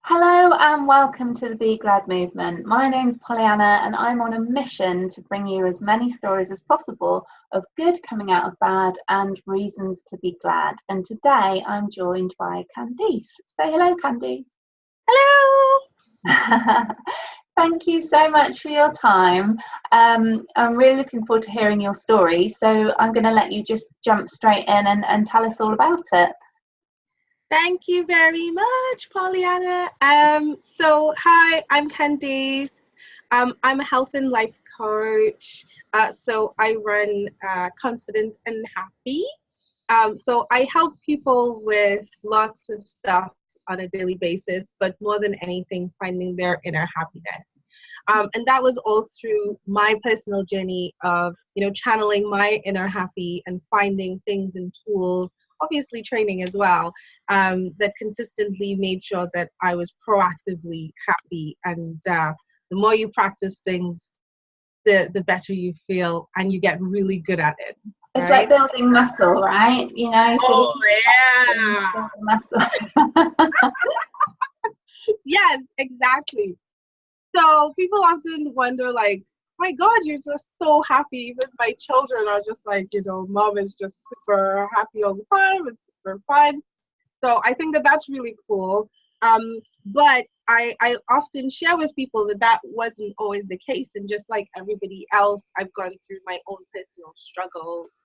Hello and welcome to the Be Glad movement. My name's Pollyanna and I'm on a mission to bring you as many stories as possible of good coming out of bad and reasons to be glad. And today I'm joined by Candice. Say hello, Candice. Hello. Thank you so much for your time. I'm really looking forward to hearing your story. So I'm going to let you just jump straight in and tell us all about it. Thank you very much, Pollyanna. Hi, I'm Candice. I'm a health and life coach. So I run Confident and Happy. So I help people with lots of stuff on a daily basis, but more than anything, finding their inner happiness. And that was all through my personal journey of, channeling my inner happy and finding things and tools, obviously training as well, that consistently made sure that I was proactively happy. And the more you practice things, the better you feel and you get really good at it. It's right? like building muscle, right? Oh, yeah. Muscle. Yes, exactly. So people often wonder, like, my God, you're just so happy. Even my children are just like, mom is just super happy all the time. It's super fun. So I think that that's really cool. But I often share with people that that wasn't always the case. And just like everybody else, I've gone through my own personal struggles.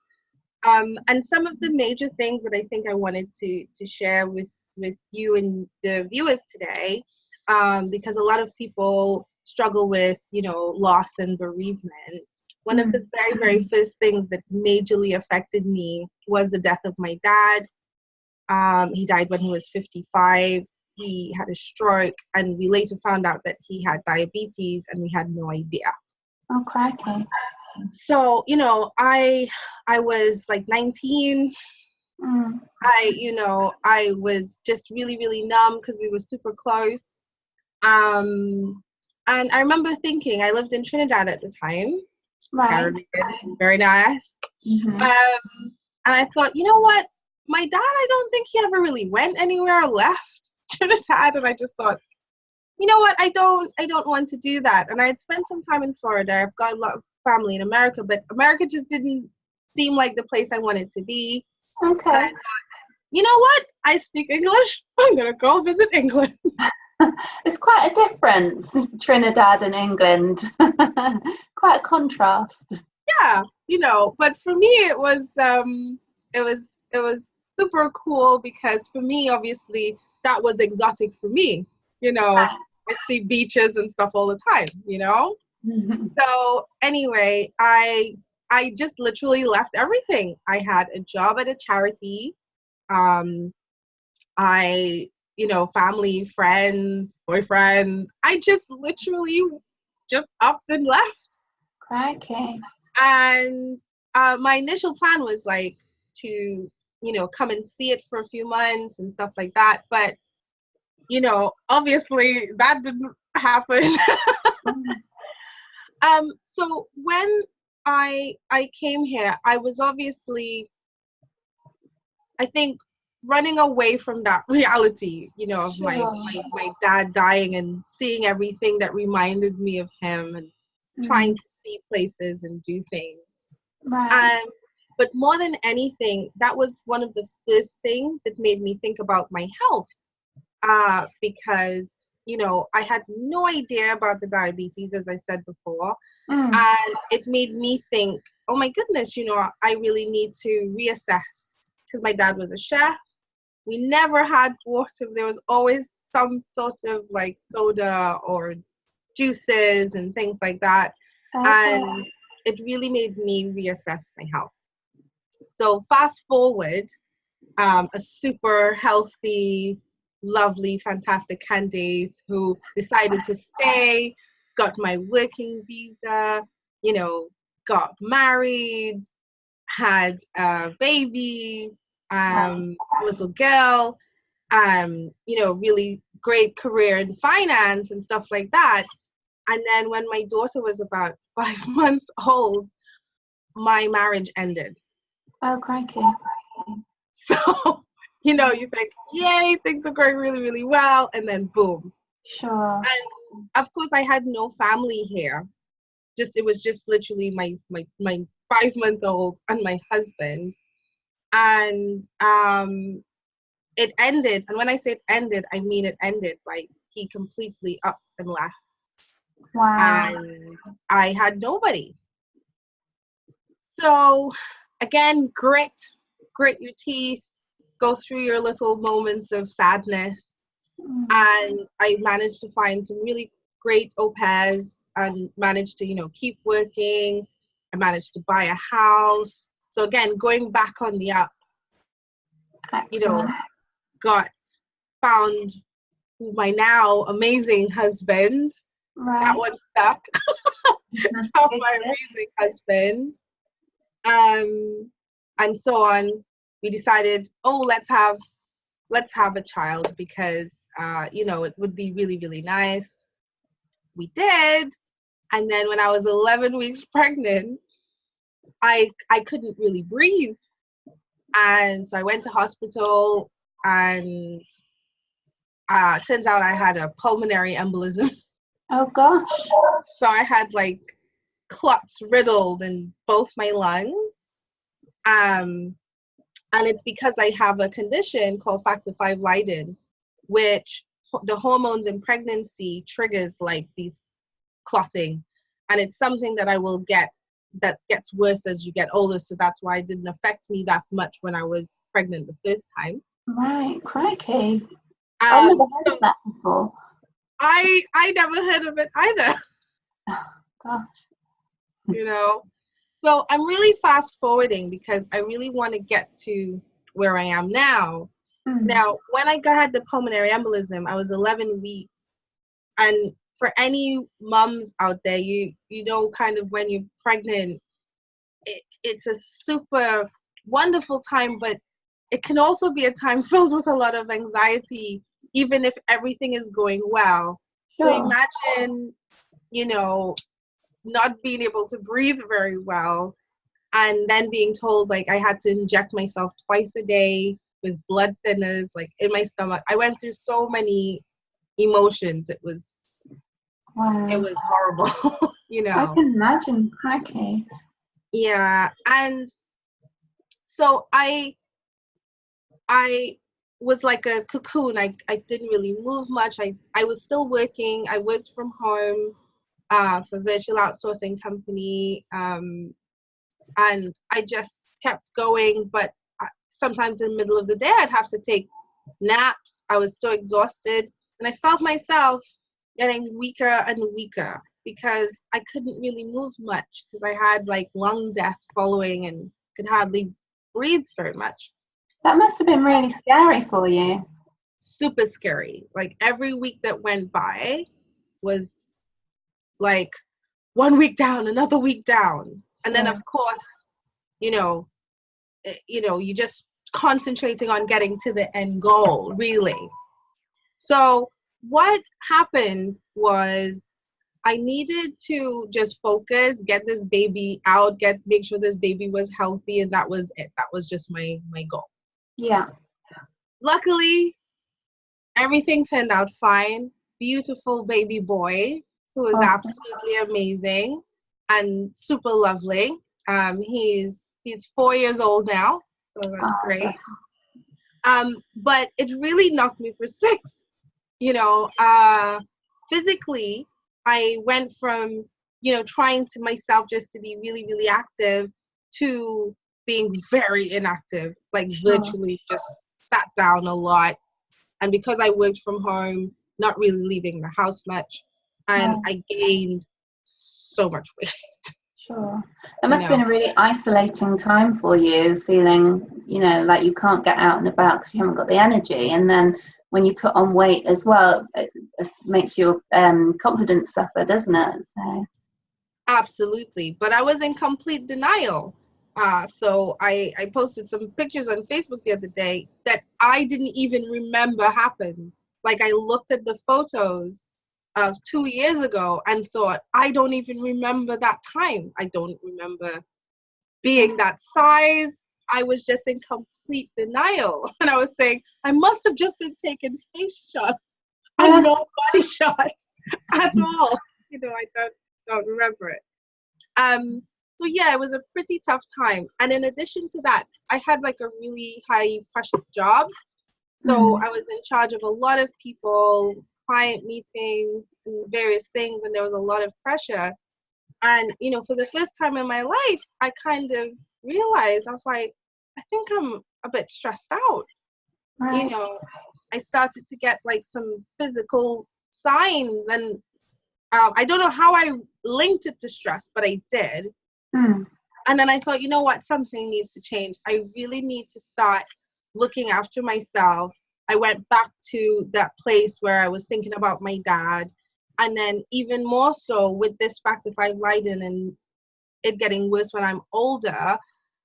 And some of the major things that I think I wanted to share with you and the viewers today, because a lot of people struggle with, loss and bereavement. One of the very, very first things that majorly affected me was the death of my dad. He died when he was 55. He had a stroke, and we later found out that he had diabetes, and we had no idea. Oh, crikey. So, I was like 19. I was just really, really numb because we were super close. And I remember thinking, I lived in Trinidad at the time. Right. Caribbean, very nice. And I thought, you know what? My dad, I don't think he ever really went anywhere or left Trinidad. And I just thought, you know what? I don't want to do that. And I had spent some time in Florida. I've got a lot of family in America, but America just didn't seem like the place I wanted to be. Okay. And I thought, you know what? I speak English. I'm going to go visit England. It's quite a difference, Trinidad and England. Quite a contrast. Yeah, but for me it was super cool because for me, obviously, that was exotic for me. Right. I see beaches and stuff all the time, So anyway, I just literally left everything. I had a job at a charity. I, family, friends, boyfriend. I just literally just upped and left. Crikey. And my initial plan was like to, come and see it for a few months and stuff like that. But, obviously that didn't happen. So when I came here, I was obviously, I think, running away from that reality, of my dad dying and seeing everything that reminded me of him and trying to see places and do things. Right. But more than anything, that was one of the first things that made me think about my health, because, I had no idea about the diabetes, as I said before. And it made me think, oh my goodness, I really need to reassess, because my dad was a chef. We never had water. There was always some sort of like soda or juices and things like that. Okay. And it really made me reassess my health. So fast forward, a super healthy, lovely, fantastic Candice who decided to stay, got my working visa, got married, had a baby, little girl, really great career in finance and stuff like that. And then when my daughter was about 5 months old, my marriage ended. Oh, crikey. So You know, you think, yay, things are going really, really well, and then boom. Sure. And of course, I had no family here. It was just literally my 5-month-old and my husband. And it ended. And when I say it ended, I mean it ended. Like, he completely upped and left. Wow. And I had nobody. So again, grit your teeth, go through your little moments of sadness. And I managed to find some really great au pairs and managed to, keep working. I managed to buy a house. So again, going back on the up, Excellent. found my now amazing husband. Right. That one stuck. Found my amazing husband. And so on. We decided, let's have a child because it would be really, really nice. We did. And then when I was 11 weeks pregnant, I couldn't really breathe. And so I went to hospital, and turns out I had a pulmonary embolism. Oh gosh. So I had like clots riddled in both my lungs. And it's because I have a condition called Factor V Leiden, which the hormones in pregnancy triggers like these clotting. And it's something that that gets worse as you get older. So that's why it didn't affect me that much when I was pregnant the first time. Right, crikey. I've never heard of that before. I never heard of it either. Oh, gosh. So I'm really fast forwarding because I really want to get to where I am now. Now, when I had the pulmonary embolism, I was 11 weeks. And for any mums out there, you know, kind of when you're pregnant, it's a super wonderful time, but it can also be a time filled with a lot of anxiety, even if everything is going well. Sure. So imagine, not being able to breathe very well, and then being told like I had to inject myself twice a day with blood thinners, like in my stomach. I went through so many emotions. It was horrible. I can imagine. Crikey. Yeah. And so I was like a cocoon. I didn't really move much. I was still working. I worked from home for a virtual outsourcing company. And I just kept going. But sometimes in the middle of the day, I'd have to take naps. I was so exhausted. And I felt myself getting weaker and weaker because I couldn't really move much because I had like lung death following and could hardly breathe very much. That must have been really scary for you. Super scary. Like every week that went by was like 1 week down, another week down. And then of course, you're just concentrating on getting to the end goal, really. So what happened was I needed to just focus, get this baby out, make sure this baby was healthy, and that was it. That was just my goal. Yeah. Luckily, everything turned out fine. Beautiful baby boy who is absolutely amazing and super lovely. He's 4 years old now, so that's great. But it really knocked me for 6. Physically, I went from, trying to myself just to be really, really active to being very inactive, like virtually just sat down a lot. And because I worked from home, not really leaving the house much, and I gained so much weight. Sure. That must have been a really isolating time for you, feeling, like you can't get out and about because you haven't got the energy. And then when you put on weight as well, it makes your confidence suffer, doesn't it? So. Absolutely. But I was in complete denial. So I posted some pictures on Facebook the other day that I didn't even remember happened. Like I looked at the photos of 2 years ago and thought, I don't even remember that time. I don't remember being that size. I was just in complete denial. And I was saying, I must have just been taking face shots and no body shots at all. I don't remember it. So yeah, it was a pretty tough time. And in addition to that, I had like a really high pressure job. So I was in charge of a lot of people, client meetings, and various things, and there was a lot of pressure. And, for the first time in my life, I kind of realized, I was like, I think I'm a bit stressed out. Right. I started to get like some physical signs, and I don't know how I linked it to stress, but I did. And then I thought, you know what, something needs to change. I really need to start looking after myself. I went back to that place where I was thinking about my dad. And then even more so with this Factor V Leiden and it getting worse when I'm older,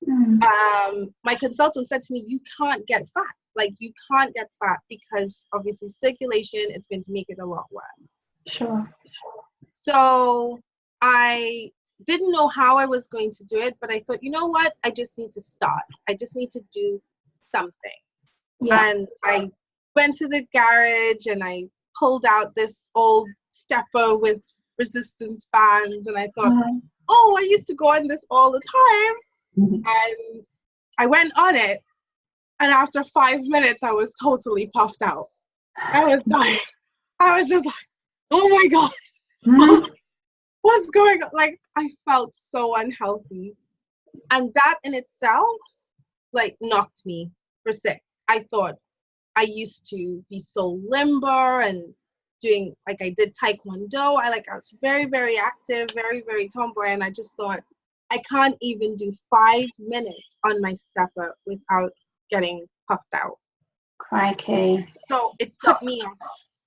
my consultant said to me, you can't get fat. Like, you can't get fat because obviously circulation is going to make it a lot worse. Sure. So I didn't know how I was going to do it, but I thought, you know what? I just need to start. I just need to do something. Yeah. And I went to the garage and I pulled out this old stepper with resistance bands, and I thought, oh, I used to go on this all the time. And I went on it, and after 5 minutes, I was totally puffed out. I was dying. I was just like, oh my God. What's going on? Like, I felt so unhealthy. And that in itself, like, knocked me for 6. I thought I used to be so limber and doing, like, I did Taekwondo. I was very, very active, very, very tomboy. And I just thought, I can't even do 5 minutes on my stepper without getting puffed out. Crikey. So it put me off.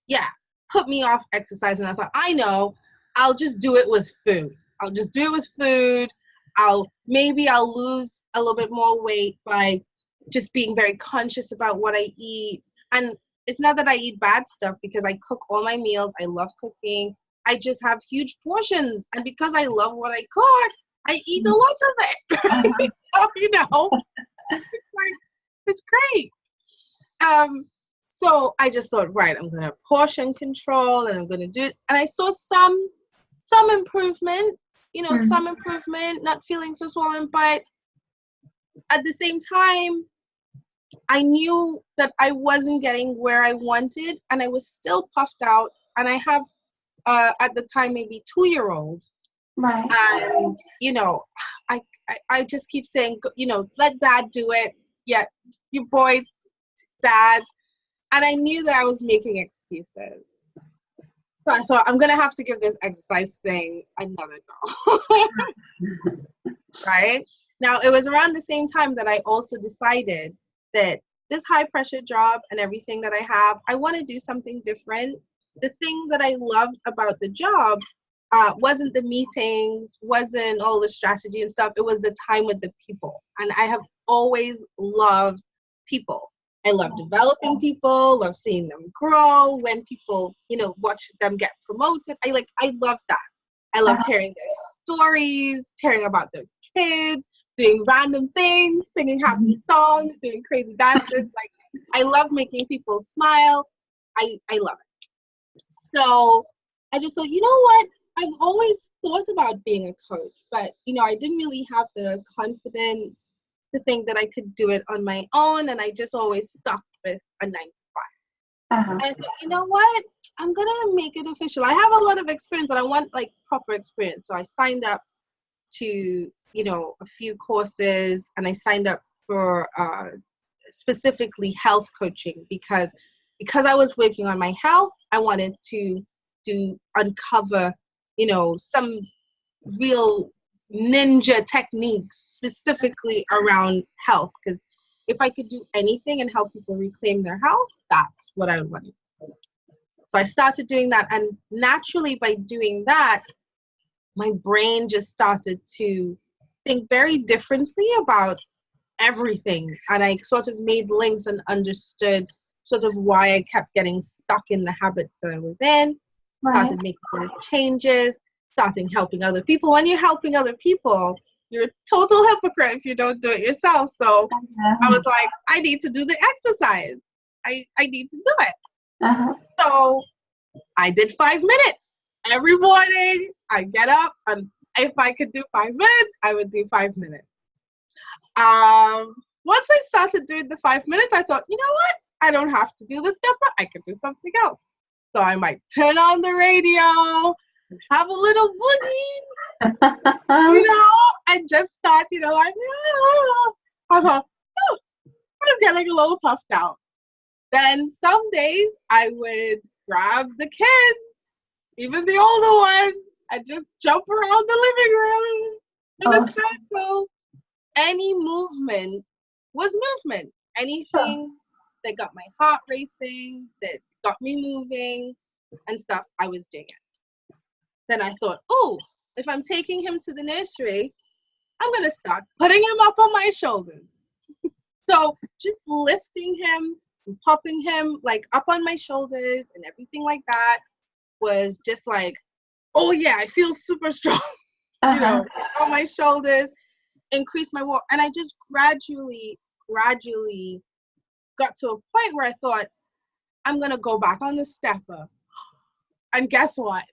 Yeah, put me off exercising. I thought, I know, I'll just do it with food. I'll just do it with food. I'll lose a little bit more weight by just being very conscious about what I eat. And it's not that I eat bad stuff, because I cook all my meals. I love cooking. I just have huge portions. And because I love what I cook, I eat a lot of it. So, it's great. So I just thought, right, I'm going to portion control and I'm going to do it. And I saw some improvement, some improvement, not feeling so swollen, but at the same time, I knew that I wasn't getting where I wanted, and I was still puffed out. And I have, at the time, maybe 2-year-old. Right. And, I just keep saying, let dad do it. Yeah, you boys, dad. And I knew that I was making excuses. So I thought, I'm going to have to give this exercise thing another go. Right? Now, it was around the same time that I also decided that this high pressure job and everything that I have, I want to do something different. The thing that I loved about the job wasn't the meetings, wasn't all the strategy and stuff. It was the time with the people. And I have always loved people. I love developing people, love seeing them grow, when people, watch them get promoted. I love that. I love hearing their stories, hearing about their kids, doing random things, singing happy songs, doing crazy dances. I love making people smile. I love it. So I just thought, you know what? I've always thought about being a coach, but, I didn't really have the confidence to think that I could do it on my own, and I just always stuck with a 9 to 5. And I thought, you know what? I'm going to make it official. I have a lot of experience, but I want proper experience. So I signed up to, a few courses, and I signed up for specifically health coaching because I was working on my health. I wanted to uncover, some real ninja techniques specifically around health, because if I could do anything and help people reclaim their health, that's what I would want to do. So I started doing that, and naturally by doing that, my brain just started to think very differently about everything, and I sort of made links and understood sort of why I kept getting stuck in the habits that I was in. Started making changes, starting helping other people. When you're helping other people, You're a total hypocrite if you don't do it yourself. So I was like, I need to do the exercise. I need to do it. Uh-huh. So I did 5 minutes. Every morning I get up, and if I could do 5 minutes, I would do 5 minutes. Once I started doing the 5 minutes, I thought, you know what? I don't have to do the stepper. I could do something else. So I might turn on the radio, have a little boogie, and just start, like, I thought, oh, I'm getting a little puffed out. Then some days I would grab the kids, even the older ones, and just jump around the living room in a circle. Any movement was movement. Anything that got my heart racing, that got me moving and stuff, I was doing it. Then I thought, oh, if I'm taking him to the nursery, I'm going to start putting him up on my shoulders. So just lifting him and popping him like up on my shoulders and everything like that was just like, oh yeah, I feel super strong, on my shoulders, increase my walk. And I just gradually got to a point where I thought, I'm going to go back on the stepper. And guess what?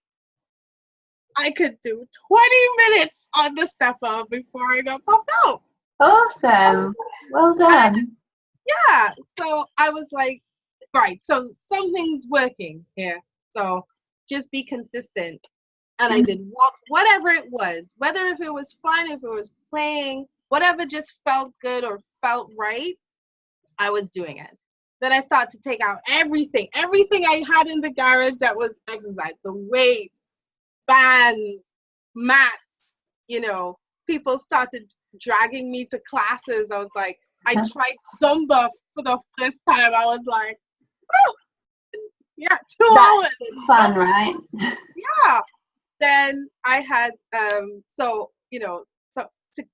I could do 20 minutes on the stepper before I got puffed out. Awesome. Well done. Yeah. So I was like, right, so something's working here. So just be consistent. And I did whatever it was, whether if it was fun, if it was playing, whatever just felt good or felt right, I was doing it. Then I started to take out everything I had in the garage that was exercise, the weights, bands, mats, people started dragging me to classes. I was like, I tried Zumba for the first time. I was like, oh, yeah, 2 hours. Fun, right? Yeah. Then I had, to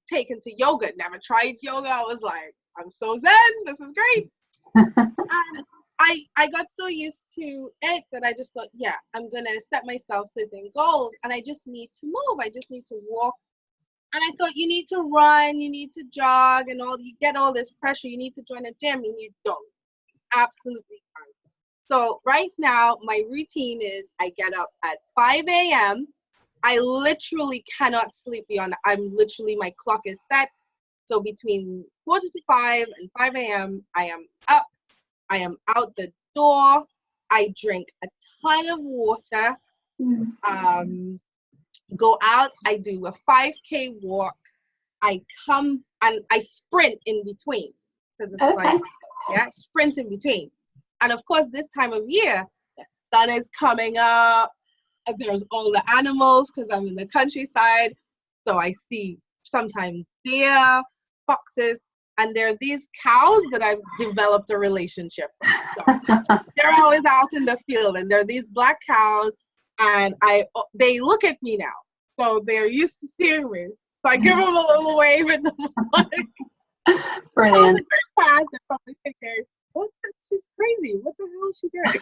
take into yoga. Never tried yoga. I was like, I'm so zen. This is great. And I got so used to it that I just thought, yeah, I'm going to set myself certain goals, and I just need to move. I just need to walk. And I thought, you need to run, you need to jog, and you get all this pressure. You need to join a gym, and you don't. Absolutely can't. So right now, my routine is I get up at 5 a.m. I literally cannot sleep beyond that. My clock is set. So between 4:45 and 5 a.m., I am up. I am out the door. I drink a ton of water. Go out. I do a 5K walk. I come and I sprint in between. Because it's sprint in between. And of course, this time of year, the sun is coming up. There's all the animals because I'm in the countryside. So I see sometimes deer, foxes, and there are these cows that I've developed a relationship with. So they're always out in the field, and there are these black cows, and they look at me now. So they're used to seeing me. So I give them a little wave in the morning. Brilliant. Class, they're probably thinking, she's crazy. What the hell is she doing?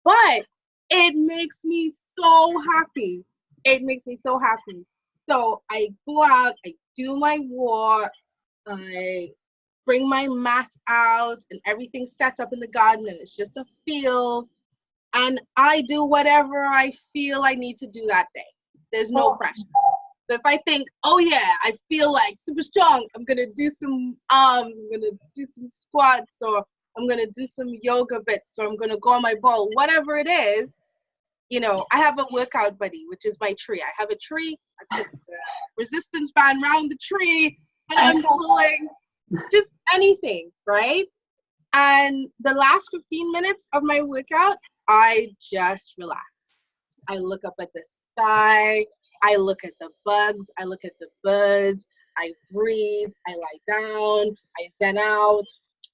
But it makes me so happy. It makes me so happy. So I go out, I do my walk, I bring my mat out, and everything's set up in the garden, and it's just a field. And I do whatever I feel I need to do that day. There's no pressure. So if I think, oh yeah, I feel like super strong, I'm going to do some arms, I'm going to do some squats, or I'm going to do some yoga bits, or I'm going to go on my ball, whatever it is, I have a workout buddy, which is my tree. I have a tree, I put the resistance band around the tree, and I'm pulling just anything, right? And the last 15 minutes of my workout, I just relax. I look up at the sky, I look at the bugs, I look at the birds, I breathe, I lie down, I zen out.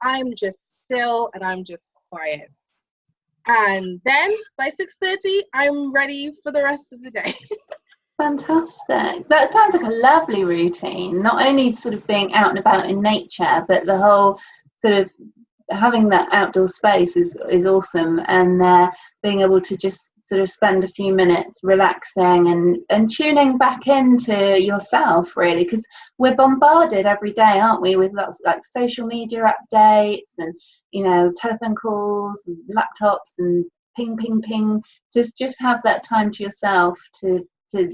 I'm just still and I'm just quiet. And then by 6:30, I'm ready for the rest of the day. Fantastic. That sounds like a lovely routine. Not only sort of being out and about in nature, but the whole sort of having that outdoor space is awesome, and being able to just sort of spend a few minutes relaxing and tuning back into yourself, really, because we're bombarded every day, aren't we, with lots like social media updates and, you know, telephone calls and laptops and ping ping ping. Just have that time to yourself to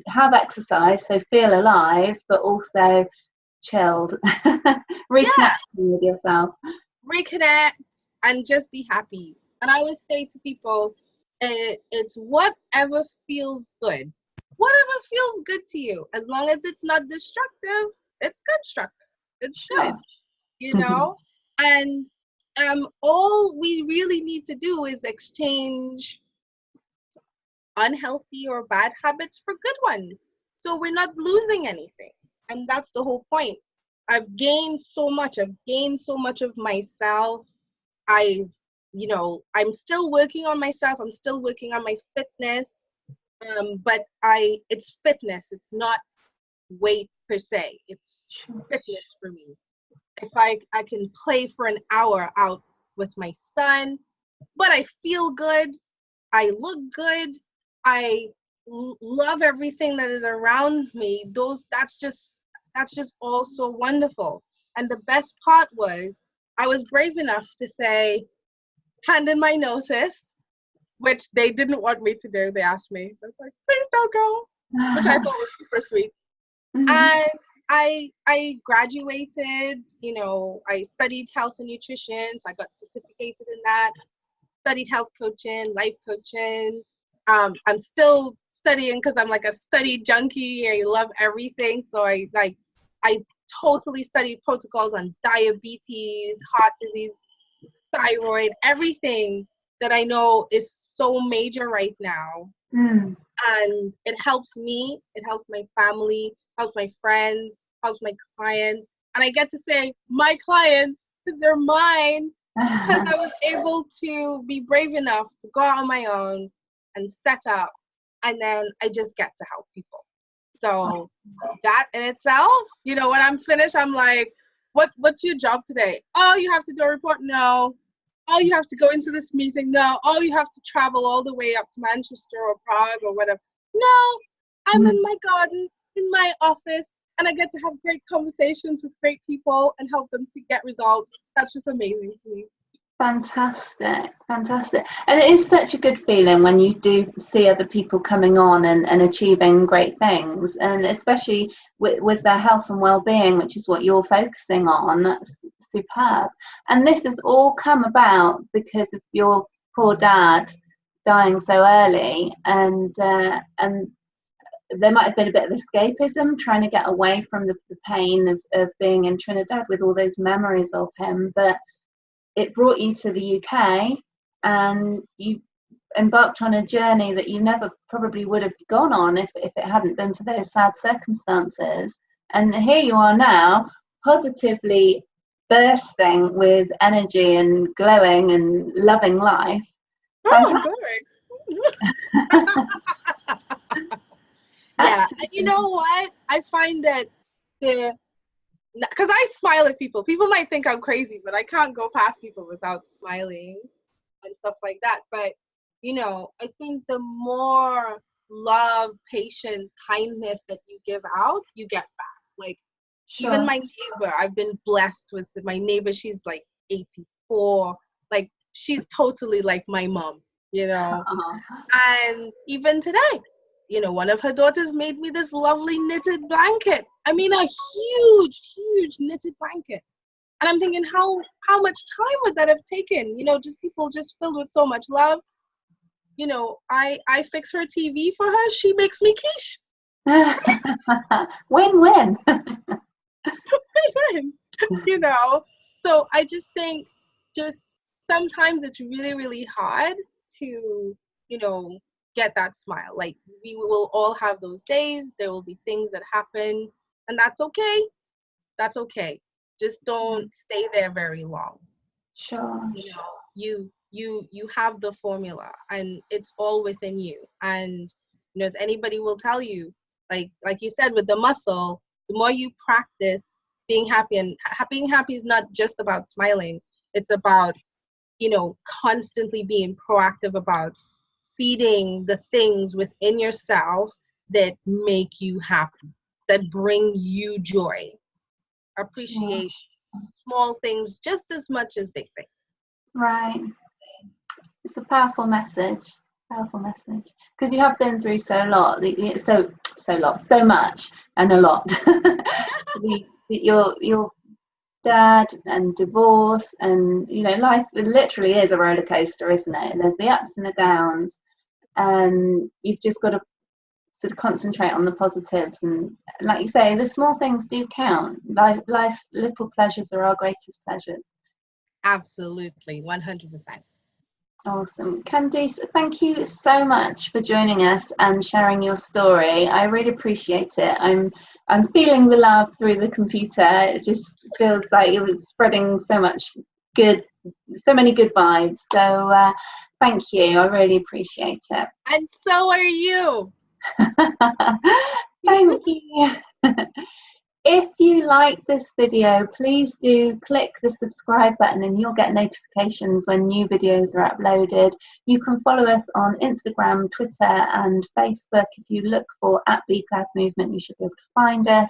have exercise, so feel alive, but also chilled. Reconnecting with yourself. Reconnect and just be happy. And I always say to people, it's whatever feels good. Whatever feels good to you, as long as it's not destructive, it's constructive. It's good, you know? And all we really need to do is exchange unhealthy or bad habits for good ones. So we're not losing anything. And that's the whole point. I've gained so much. I've gained so much of myself. I'm still working on myself. I'm still working on my fitness. But it's fitness. It's not weight per se. It's fitness for me. If I can play for an hour out with my son, but I feel good, I look good, I love everything that is around me. That's just all so wonderful. And the best part was I was brave enough to say, hand in my notice, which they didn't want me to do. They asked me. I was like, please don't go, which I thought was super sweet. And I graduated, I studied health and nutrition, so I got certificated in that, studied health coaching, life coaching. I'm still studying because I'm like a study junkie. I love everything. So I totally studied protocols on diabetes, heart disease, thyroid, everything that I know is so major right now. And it helps me, it helps my family, helps my friends, helps my clients. And I get to say my clients because they're mine, because I was able to be brave enough to go out on my own and set up, and then I just get to help people. So that in itself, when I'm finished, I'm like, what's your job today? Oh, you have to do a report? No. Oh, you have to go into this meeting? No. Oh, you have to travel all the way up to Manchester or Prague or whatever? No. I'm in my garden, in my office, and I get to have great conversations with great people and help them get results. That's just amazing for me. Fantastic. And it is such a good feeling when you do see other people coming on and achieving great things, and especially with their health and well-being, which is what you're focusing on. That's superb. And this has all come about because of your poor dad dying so early, and there might have been a bit of escapism, trying to get away from the pain of being in Trinidad with all those memories of him, but it brought you to the UK, and you embarked on a journey that you never probably would have gone on if it hadn't been for those sad circumstances. And here you are now, positively bursting with energy and glowing and loving life. Oh, yeah, and you know what? I find that because I smile at people. People might think I'm crazy, but I can't go past people without smiling and stuff like that. But, I think the more love, patience, kindness that you give out, you get back. Like, even my neighbor, I've been blessed with my neighbor. She's like 84. Like, she's totally like my mom, And even today, one of her daughters made me this lovely knitted blanket. I mean, a huge knitted blanket. And I'm thinking, how much time would that have taken? Just people just filled with so much love. I fix her TV for her. She makes me quiche. Win-win. Win-win. So I just think sometimes it's really, really hard to, get that smile. Like, we will all have those days. There will be things that happen, and that's okay. That's okay. Just don't stay there very long. Sure. You have the formula, and it's all within you. And as anybody will tell you, like you said with the muscle, the more you practice being happy, and being happy is not just about smiling. It's about constantly being proactive about feeding the things within yourself that make you happy, that bring you joy. Appreciate small things just as much as big things. Right. It's a powerful message. Powerful message. Because you have been through so much and a lot. Your dad and divorce, and life literally is a roller coaster, isn't it? And there's the ups and the downs, and you've just got to sort of concentrate on the positives, and like you say, the small things do count. Life's little pleasures are our greatest pleasures. Absolutely, 100%. Awesome. Candice, thank you so much for joining us and sharing your story. I really appreciate it. I'm feeling the love through the computer. It just feels like it was spreading so many good vibes. So thank you. I really appreciate it. And so are you. Thank you. If you like this video, please do click the subscribe button and you'll get notifications when new videos are uploaded. You can follow us on Instagram, Twitter and Facebook. If you look for @BeGladMovement, you should be able to find us.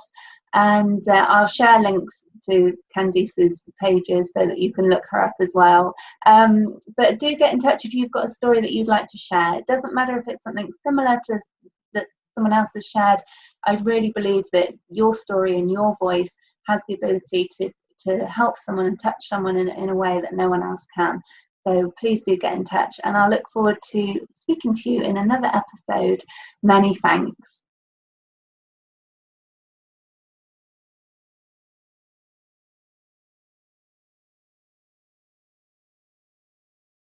And I'll share links to Candice's pages so that you can look her up as well. But do get in touch if you've got a story that you'd like to share. It doesn't matter if it's something similar to that someone else has shared. I really believe that your story and your voice has the ability to help someone and touch someone in a way that no one else can. So please do get in touch, and I look forward to speaking to you in another episode. Many thanks.